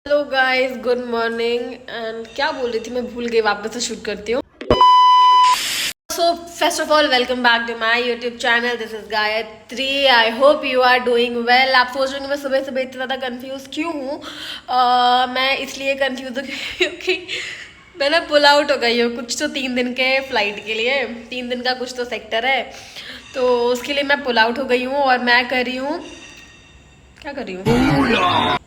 Hello guys, good morning. And क्या बोल रही थी मैं, भूल गई, वापस से शूट करती हूँ। So first of all welcome back to my YouTube channel. This is Gayatri. I hope you are doing well. आप सोच रहे होंगे मैं सुबह सुबह इतना ज़्यादा कंफ्यूज क्यों हूँ। मैं इसलिए कंफ्यूज हूँ क्योंकि मैं ना पुल आउट हो गई हूँ कुछ तो 3 दिन के फ्लाइट के लिए। 3 दिन का कुछ तो सेक्टर है, तो उसके लिए मैं पुल आउट हो गई हूँ। और मैं कर रही हूँ, क्या कर रही हूँ,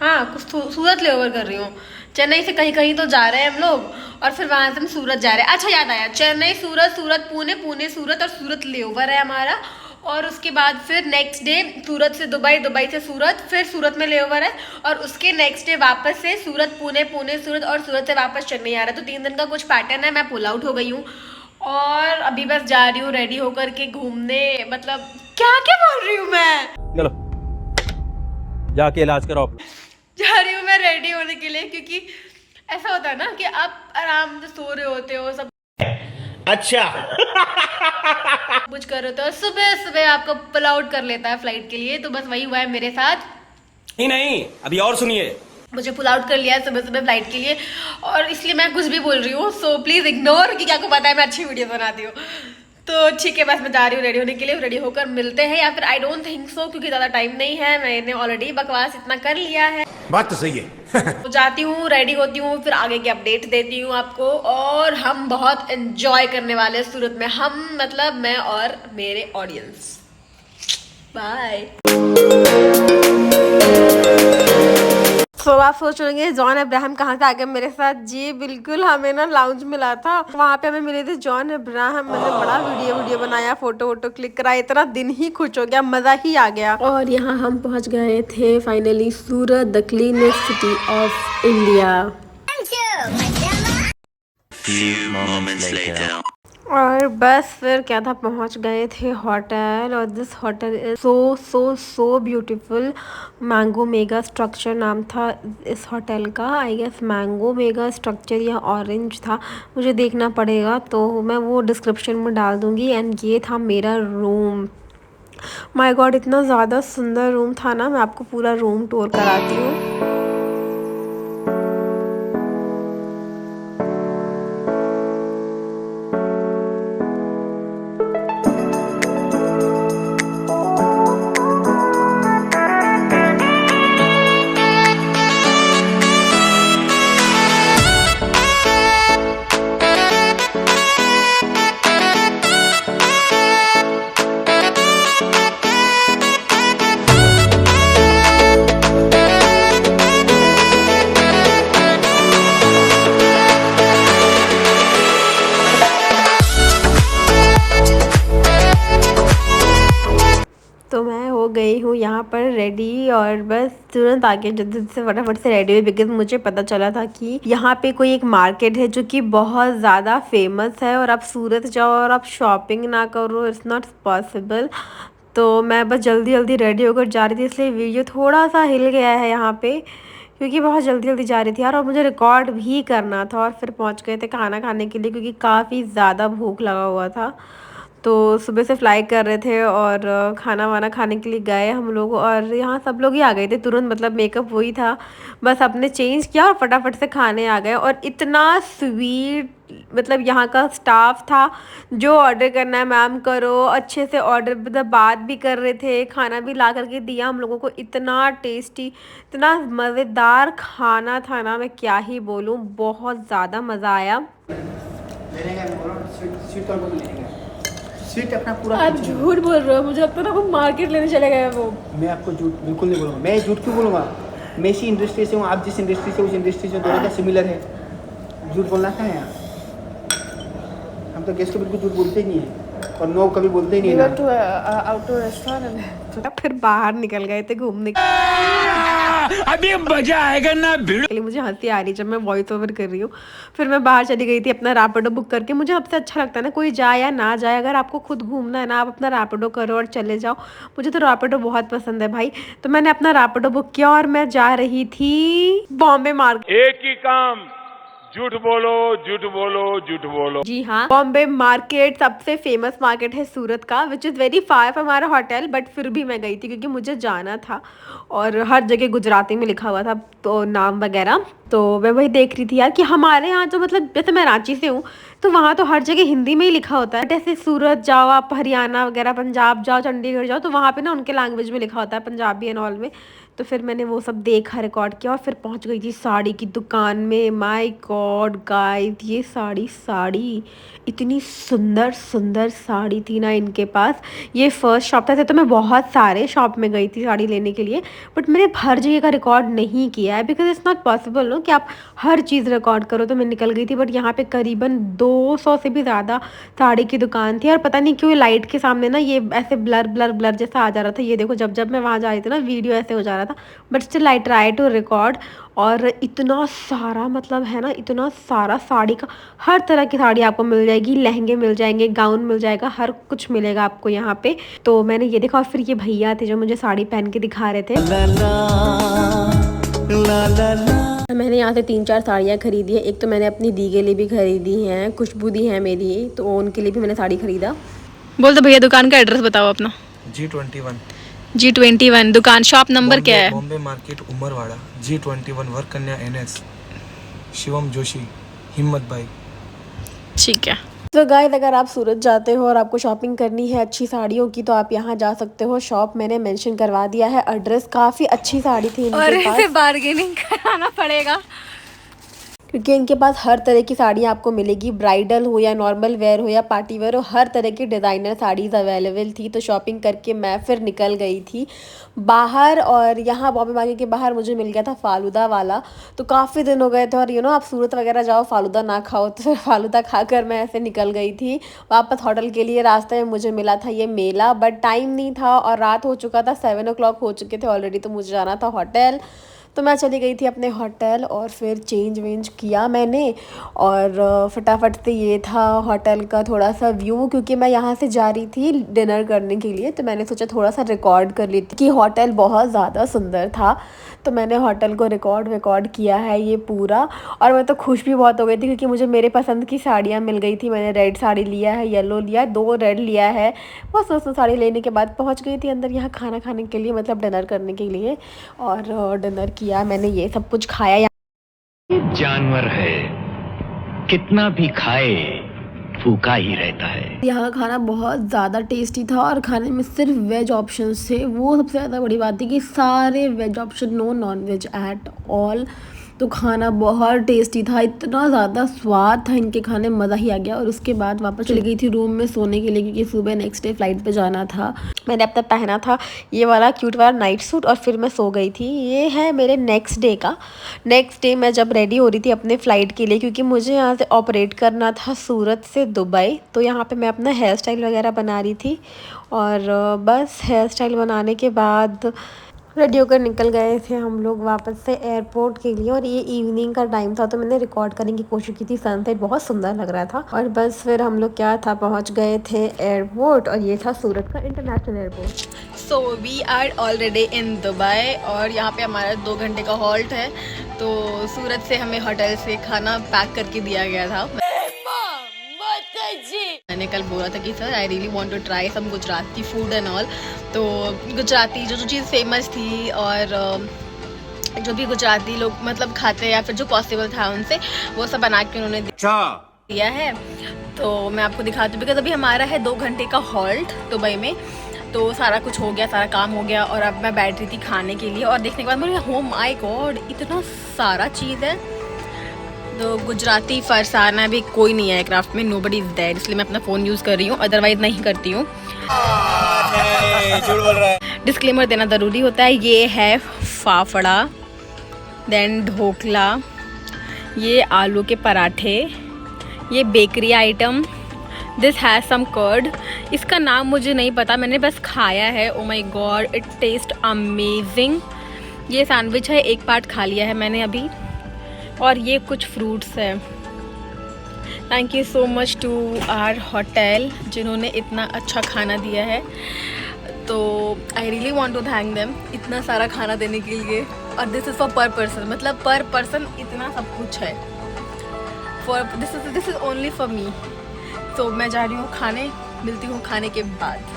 हाँ कुछ सूरत ले ओवर कर रही हूँ। चेन्नई से कहीं कहीं तो जा रहे हैं हम लोग, और फिर वहां से हम सूरत जा रहे हैं। अच्छा याद आया, चेन्नई सूरत, सूरत पुणे, पुणे सूरत, और सूरत ले ओवर है हमारा। और उसके बाद फिर नेक्स्ट डे सूरत से दुबई, दुबई से सूरत, फिर सूरत में ले ओवर है। और उसके नेक्स्ट डे वापस से सूरत पुणे, पुणे सूरत, और सूरत से वापस चेन्नई आ रहा है। तो 3 दिन का कुछ पैटर्न है। मैं पुल आउट हो गई हूँ और अभी बस जा रही हूँ रेडी होकर के घूमने। मतलब क्या क्या बोल रही हूँ मैं, चलो जाके इलाज कराओ। जा रही हूँ मैं रेडी होने के लिए, क्योंकि ऐसा होता है ना कि आप आराम से सो रहे होते हो, सब अच्छा कुछ कर रहे होते हो, सुबह सुबह आपको पुल आउट कर लेता है फ्लाइट के लिए। तो बस वही हुआ है मेरे साथ। नहीं, अभी और सुनिए। मुझे पुल आउट कर लिया है सुबह सुबह फ्लाइट के लिए, और इसलिए मैं कुछ भी बोल रही हूँ। सो प्लीज इग्नोर, कि क्या को पता है मैं अच्छी वीडियो बनाती हूँ। तो ठीक है, बस मैं जा रही हूँ रेडी होने के लिए। रेडी होकर मिलते हैं, या फिर आई डोंट थिंक सो, क्योंकि ज़्यादा टाइम नहीं है। मैंने ऑलरेडी बकवास इतना कर लिया है। बात तो सही है। तो जाती हूँ, रेडी होती हूँ, फिर आगे की अपडेट देती हूँ आपको। और हम बहुत एंजॉय करने वाले हैं सूरत में। हम मतलब मैं और मेरे ऑडियंस। बाय। तो आप सोच रहे होंगे जॉन अब्राहम कहाँ से आ गया मेरे साथ। जी बिल्कुल, हमें ना लाउंज मिला था, वहाँ पे हमें मिले थे जॉन अब्राहम। मैंने बड़ा वीडियो बनाया, फोटो वोटो क्लिक करा, इतना दिन ही खुश हो गया, मजा ही आ गया। और यहाँ हम पहुँच गए थे finally Surat, the cleanest city of India. Few moments later. और बस फिर क्या था, पहुंच गए थे होटल। और this hotel is so so so beautiful. Mango mega structure नाम था इस होटल का। I guess mango mega structure या ऑरेंज था, मुझे देखना पड़ेगा, तो मैं वो डिस्क्रिप्शन में डाल दूँगी। एंड ये था मेरा रूम। माय गॉड, इतना ज़्यादा सुंदर रूम था ना। मैं आपको पूरा रूम टूर कराती हूँ। तो मैं हो गई हूँ यहाँ पर रेडी, और बस तुरंत आके जल्दी से फटाफट से रेडी हुई, बिकॉज मुझे पता चला था कि यहाँ पे कोई एक मार्केट है जो कि बहुत ज़्यादा फेमस है, और आप सूरत जाओ और आप शॉपिंग ना करो, इट्स नॉट पॉसिबल। तो मैं बस जल्दी जल्दी रेडी होकर जा रही थी, इसलिए वीडियो थोड़ा सा हिल गया है यहाँ पे, क्योंकि बहुत जल्दी जल्दी जा रही थी यार। और मुझे रिकॉर्ड भी करना था। और फिर पहुँच गए थे खाना खाने के लिए, क्योंकि काफ़ी ज़्यादा भूख लगा हुआ था। तो सुबह से फ्लाई कर रहे थे, और खाना वाना खाने के लिए गए हम लोग। और यहाँ सब लोग ही आ गए थे तुरंत, मतलब मेकअप वही था, बस अपने चेंज किया और फटाफट से खाने आ गए। और इतना स्वीट, मतलब यहाँ का स्टाफ था, जो ऑर्डर करना है मैम करो, अच्छे से ऑर्डर, मतलब बात भी कर रहे थे, खाना भी ला करके दिया हम लोगों को। इतना टेस्टी, इतना मज़ेदार खाना था ना, मैं क्या ही बोलूँ, बहुत ज़्यादा मज़ा आया। स्वीट अपना पूरा। आप झूठ बोल रहे हो, मुझे लगता है ना वो मार्केट लेने चले गए वो। मैं आपको झूठ बिल्कुल नहीं बोलूँगा। मैं झूठ क्यों बोलूँगा? मैं इसी इंडस्ट्री से हूँ, आप जिस इंडस्ट्री से, उस इंडस्ट्री से दोनों का सिमिलर है। झूठ बोलना है यार। हम तो गेस्ट को बिल्कुल झूठ बोलते ही नहीं है, और नो कभी बोलते ही नहीं है ना। आउटडोर रेस्टोरेंट, फिर बाहर निकल गए थे घूमने। अभी मजा आएगा ना भिड़ो। मुझे हंसी आ रही जब मैं वॉइस ओवर कर रही हूँ। फिर मैं बाहर चली गई थी अपना रैपिडो बुक करके। मुझे सबसे अच्छा लगता है ना, कोई जाए या ना जाए, अगर आपको खुद घूमना है ना, आप अपना रैपिडो करो और चले जाओ। मुझे तो रैपिडो बहुत पसंद है भाई। तो मैंने अपना रैपिडो बुक किया और मैं जा रही थी बॉम्बे मार्केट। एक ही काम झूठ बोलो झूठ बोलो झूठ बोलो। जी हाँ, बॉम्बे मार्केट सबसे फेमस मार्केट है सूरत का, which is very far from हमारा होटल, बट फिर भी मैं गई थी क्योंकि मुझे जाना था और हर जगह गुजराती में लिखा हुआ था तो नाम वगैरह, तो मैं वही देख रही थी यार कि हमारे यहाँ जो मतलब जैसे मैं रांची से हूँ तो वहाँ तो हर जगह हिंदी में ही लिखा होता है, जैसे सूरत जाओ आप, हरियाणा वगैरह, पंजाब जाओ, चंडीगढ़ जाओ, तो वहाँ पे ना उनके लैंग्वेज में लिखा होता है, पंजाबी एंड ऑल में। तो फिर मैंने वो सब देखा, रिकॉर्ड किया और फिर पहुंच गई थी साड़ी की दुकान में। माय गॉड गाइस, ये साड़ी इतनी सुंदर सुंदर साड़ी थी ना इनके पास। ये फर्स्ट शॉप था, तो मैं बहुत सारे शॉप में गई थी साड़ी लेने के लिए, बट मैंने हर जगह का रिकॉर्ड नहीं किया है because it's not possible no कि आप हर चीज़ रिकॉर्ड करो। तो मैं निकल गई थी, बट यहाँ पे करीबन 200 से भी ज़्यादा साड़ी की दुकान थी और पता नहीं क्यों लाइट के सामने ना ये ऐसे ब्लर ब्लर ब्लर जैसा आ जा रहा था। ये देखो, जब मैं वहाँ जा रही थी ना वीडियो ऐसे हो जा रहा था, but still I try to record. और इतना सारा मतलब है ना, इतना सारा साड़ी का, हर तरह की साड़ी आपको मिल जाएगी, लहंगे मिल जाएंगे, गाउन मिल जाएगा, हर कुछ मिलेगा आपको यहाँ पे। तो मैंने ये देखा और फिर ये भैया थे जो मुझे साड़ी पहन के दिखा रहे थे। मैंने यहाँ से 3-4 साड़ियाँ खरीदी है। एक तो मैंने अपनी दी के लिए भी खरीदी हैं, खुशबू दी है मेरी, तो उनके लिए भी मैंने साड़ी खरीदा। बोल दो भैया, दुकान का एड्रेस बताओ अपना। G21 दुकान, शॉप नंबर क्या है? Bombay market Umarwada, G21 work कन्या NS, शिवम जोशी, हिम्मत भाई। ठीक है। तो गाइस, अगर आप सूरत जाते हो और आपको शॉपिंग करनी है अच्छी साड़ियों की तो आप यहाँ जा सकते हो। शॉप मैंने मेंशन करवा दिया है, एड्रेस। काफ़ी अच्छी साड़ी थी इनके पास। और बार्गेनिंग कराना पड़ेगा क्योंकि इनके पास हर तरह की साड़ियाँ आपको मिलेगी, ब्राइडल हो या नॉर्मल वेयर हो या पार्टी वेयर हो, हर तरह की डिज़ाइनर साड़ीज़ अवेलेबल थी। तो शॉपिंग करके मैं फिर निकल गई थी बाहर, और यहाँ बॉम्बे मार्केट के बाहर मुझे मिल गया था फालूदा वाला। तो काफ़ी दिन हो गए थे और आप सूरत वगैरह जाओ फालूदा ना खाओ, तो फिर फालूदा खाकर मैं ऐसे निकल गई थी वापस होटल के लिए। रास्ते में मुझे मिला था ये मेला, बट टाइम नहीं था और रात हो चुका था, 7 o'clock हो चुके थे ऑलरेडी, तो मुझे जाना था होटल। तो मैं चली गई थी अपने होटल और फिर चेंज वेंज किया मैंने, और फटाफट से ये था होटल का थोड़ा सा व्यू, क्योंकि मैं यहाँ से जा रही थी डिनर करने के लिए, तो मैंने सोचा थोड़ा सा रिकॉर्ड कर ली थी कि होटल बहुत ज़्यादा सुंदर था। तो मैंने होटल को रिकॉर्ड किया है ये पूरा, और मैं तो खुश भी बहुत हो गई थी क्योंकि मुझे मेरे पसंद की साड़ियाँ मिल गई थी। मैंने रेड साड़ी लिया है, येलो लिया, 2 रेड लिया है। बहुत सुंदर साड़ी लेने के बाद पहुँच गई थी अंदर यहाँ खाना खाने के लिए, मतलब डिनर करने के लिए, और डिनर किया मैंने, ये सब कुछ खाया। जानवर है, कितना भी खाए फूका ही रहता है। यहाँ खाना बहुत ज़्यादा टेस्टी था और खाने में सिर्फ वेज ऑप्शंस थे, वो सबसे ज़्यादा बड़ी बात थी कि सारे veg option, no non veg at all. तो खाना बहुत टेस्टी था, इतना ज़्यादा स्वाद था इनके खाने, मज़ा ही आ गया। और उसके बाद वापस चली गई थी रूम में सोने के लिए क्योंकि सुबह नेक्स्ट डे फ्लाइट पे जाना था। मैंने अब तक पहना था ये वाला क्यूट वाला नाइट सूट और फिर मैं सो गई थी। ये है मेरे नेक्स्ट डे का। नेक्स्ट डे मैं जब रेडी हो रही थी अपने फ़्लाइट के लिए, क्योंकि मुझे यहाँ से ऑपरेट करना था सूरत से दुबई, तो यहाँ पर मैं अपना हेयर स्टाइल वगैरह बना रही थी। और बस हेयर स्टाइल बनाने के बाद रेडी होकर निकल गए थे हम लोग वापस से एयरपोर्ट के लिए। और ये इवनिंग का टाइम था तो मैंने रिकॉर्ड करने की कोशिश की थी, सनसेट बहुत सुंदर लग रहा था। और बस फिर हम लोग क्या था, पहुंच गए थे एयरपोर्ट, और ये था सूरत का international airport. So we are already in Dubai और यहाँ पे हमारा 2 घंटे का हॉल्ट है। तो सूरत से हमें होटल से खाना पैक करके दिया गया था। मैंने कल बोला था कि sir I really want to try some Gujarati food and all. तो गुजराती जो चीज़ फेमस थी और जो भी गुजराती लोग मतलब खाते हैं या फिर जो पॉसिबल था उनसे, वो सब बना के उन्होंने दिया है। तो मैं आपको दिखाती हूँ बिकॉज अभी हमारा है 2 घंटे का हॉल्ट दुबई में। तो सारा कुछ हो गया, सारा काम हो गया और अब मैं बैठ रही थी खाने के लिए। और देखने के बाद मुझे हो माय गॉड इतना सारा चीज़ है। तो गुजराती फरसाना भी कोई नहीं है एयरक्राफ्ट में, नोबडी इज देयर, इसलिए मैं अपना फ़ोन यूज़ कर रही हूँ, अदरवाइज नहीं करती हूँ। डिस्क्लेमर देना ज़रूरी होता है। ये है फाफड़ा, देन ढोकला, ये आलू के पराठे, ये bakery item, this has some curd. इसका नाम मुझे नहीं पता, मैंने बस खाया है। Oh my god it taste amazing. ये सैंडविच है, एक पार्ट खा लिया है मैंने अभी। और ये कुछ फ्रूट्स है। Thank you so much to our hotel जिन्होंने इतना अच्छा खाना दिया है। तो I really want to thank them इतना सारा खाना देने के लिए। और this is for per person, मतलब पर पर्सन इतना सब कुछ है। This is only for me. तो मैं जा रही हूँ खाने, मिलती हूँ खाने के बाद।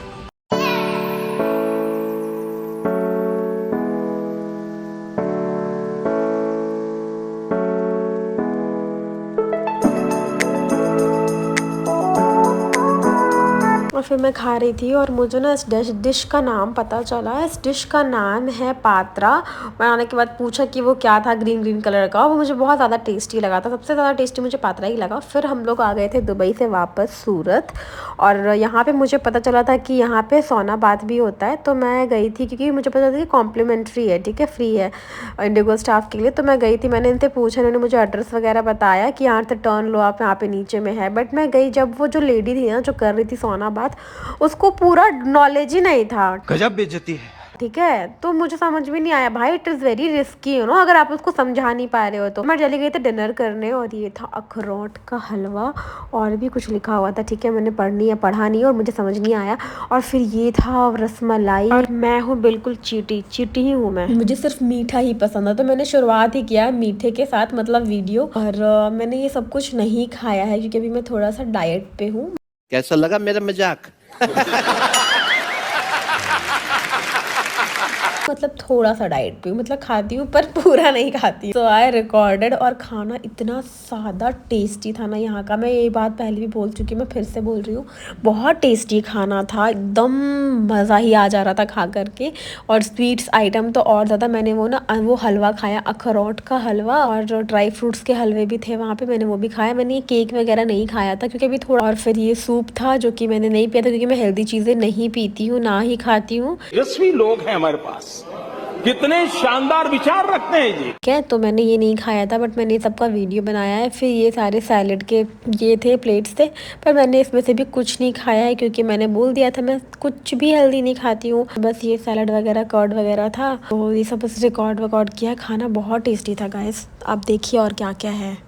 और फिर मैं खा रही थी और मुझे ना इस डिश का नाम पता चला। इस डिश का नाम है पात्रा। मैं आने के बाद पूछा कि वो क्या था, ग्रीन कलर का। वो मुझे बहुत ज़्यादा टेस्टी लगा था, सबसे ज़्यादा टेस्टी मुझे पात्रा ही लगा। फिर हम लोग आ गए थे दुबई से वापस सूरत, और यहाँ पे मुझे पता चला था कि यहाँ पे सौना बाथ भी होता है। तो मैं गई थी क्योंकि मुझे पता था कि कॉम्प्लीमेंट्री है, ठीक है, फ्री है इंडिगो स्टाफ के लिए। तो मैं गई थी, मैंने इनसे पूछा, इन्होंने मुझे एड्रेस वगैरह बताया कि यहाँ से टर्न लो आप, यहाँ पे नीचे में है। बट मैं गई, जब वो जो लेडी थी ना जो कर रही थी सौना बाथ, उसको पूरा नॉलेज ही नहीं था। गजब बेइज्जती है। ठीक है, तो मुझे समझ में नहीं आया भाई, it is very risky you know, अगर आप उसको समझा नहीं पा रहे हो तो। मैं चली गई थी डिनर करने, और ये था अखरोट का हलवा और भी कुछ लिखा हुआ था, ठीक है, मैंने पढ़ा नहीं और मुझे समझ नहीं आया। और फिर ये था रसमलाई, और मैं हूँ बिल्कुल चीटी ही हूँ मैं, मुझे सिर्फ मीठा ही पसंद है। तो मैंने शुरुआत ही किया मीठे के साथ, मतलब वीडियो। और मैंने ये सब कुछ नहीं खाया है क्योंकि अभी मैं थोड़ा सा डाइट पे हूँ। कैसा लगा मेरा मजाक? मतलब थोड़ा सा डाइट पे, मतलब खाती हूँ पर पूरा नहीं खाती। तो आई रिकॉर्डेड, और खाना इतना सादा टेस्टी था ना यहाँ का। मैं ये बात पहले भी बोल चुकी, मैं फिर से बोल रही हूँ, बहुत टेस्टी खाना था, एकदम मज़ा ही आ जा रहा था खा करके। और स्वीट्स आइटम तो और ज़्यादा। मैंने वो हलवा खाया, अखरोट का हलवा, और ड्राई फ्रूट्स के हलवे भी थे वहाँ पे, मैंने वो भी खाया। मैंने ये केक वगैरह नहीं खाया था क्योंकि अभी थोड़ा। और फिर ये सूप था जो कि मैंने नहीं पिया था क्योंकि मैं हेल्दी चीज़ें नहीं पीती हूँ, ना ही खाती हूँ। यशस्वी लोग हैं हमारे पास, कितने शानदार विचार रखते हैं जी। क्या, तो मैंने ये नहीं खाया था, बट मैंने सबका वीडियो बनाया है। फिर ये सारे सैलेड के ये थे, प्लेट्स थे, पर मैंने इसमें से भी कुछ नहीं खाया है क्योंकि मैंने बोल दिया था मैं कुछ भी हेल्दी नहीं खाती हूँ। बस ये सैलेड वगैरह, कर्ड वगैरह था, तो ये सब बस रिकॉर्ड किया। खाना बहुत टेस्टी था गाइस, आप देखिए और क्या क्या है।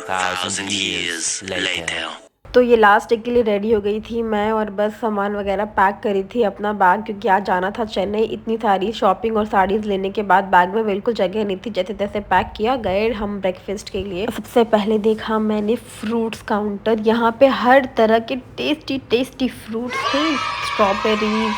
Thousand years later. तो ये लास्ट डे के लिए रेडी हो गई थी मैं, और बस सामान वगैरह पैक करी थी अपना बैग, क्योंकि आज जाना था चेन्नई। इतनी सारी शॉपिंग और साड़ीज़ लेने के बाद बैग में बिल्कुल जगह नहीं थी, जैसे तैसे पैक किया। गए हम ब्रेकफास्ट के लिए। सबसे पहले देखा मैंने फ्रूट्स काउंटर, यहाँ पे हर तरह के टेस्टी फ्रूट्स थे, स्ट्रॉबेरी,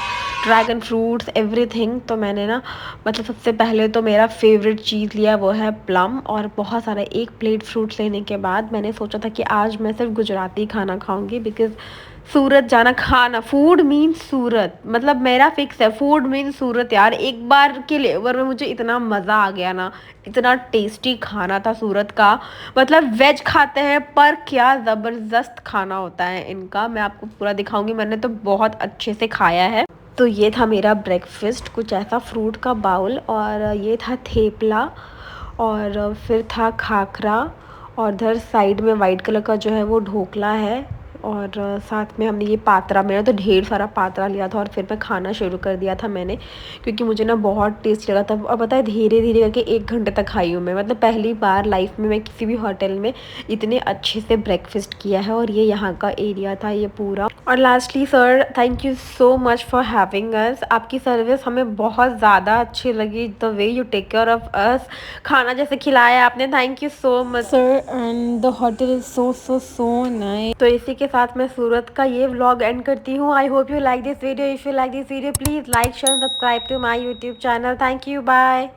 ड्रैगन फ्रूट्स, एवरीथिंग। तो मैंने ना, मतलब सबसे पहले तो मेरा फेवरेट चीज़ लिया, वो है प्लम, और बहुत सारा एक प्लेट फ्रूट्स लेने के बाद मैंने सोचा था कि आज मैं सिर्फ गुजराती खाना खाऊंगी, बिकॉज सूरत जाना, खाना, फूड मीन्स सूरत, मतलब मेरा फिक्स है, फूड मीन्स सूरत यार। एक बार के लेवर में मुझे इतना मज़ा आ गया ना, इतना टेस्टी खाना था सूरत का। मतलब वेज खाते हैं पर क्या ज़बरदस्त खाना होता है इनका, मैं आपको पूरा दिखाऊंगी। मैंने तो बहुत अच्छे से खाया है। तो ये था मेरा ब्रेकफास्ट, कुछ ऐसा फ्रूट का बाउल, और ये था थेपला, और फिर था खाखरा, और उधर साइड में वाइट कलर का जो है वो ढोकला है, और साथ में हमने ये पात्रा, मैंने तो ढेर सारा पात्रा लिया था। और फिर मैं खाना शुरू कर दिया था मैंने, क्योंकि मुझे ना बहुत टेस्ट लगा था। अब पता है, धीरे धीरे करके 1 घंटे तक खाई हूँ मैं, मतलब पहली बार लाइफ में मैं किसी भी होटल में इतने अच्छे से ब्रेकफास्ट किया है। और ये यहाँ का एरिया था ये पूरा। और lastly sir, thank you so much for having us. आपकी सर्विस हमें बहुत ज़्यादा अच्छी लगी, the way you take care of us, खाना जैसे खिलाया आपने, thank you so much sir, and the hotel is so nice. तो इसी के साथ मैं सूरत का ये व्लॉग एंड करती हूँ। I hope you like this video. If you like this video, please like, share, subscribe to my YouTube channel. Thank you, bye.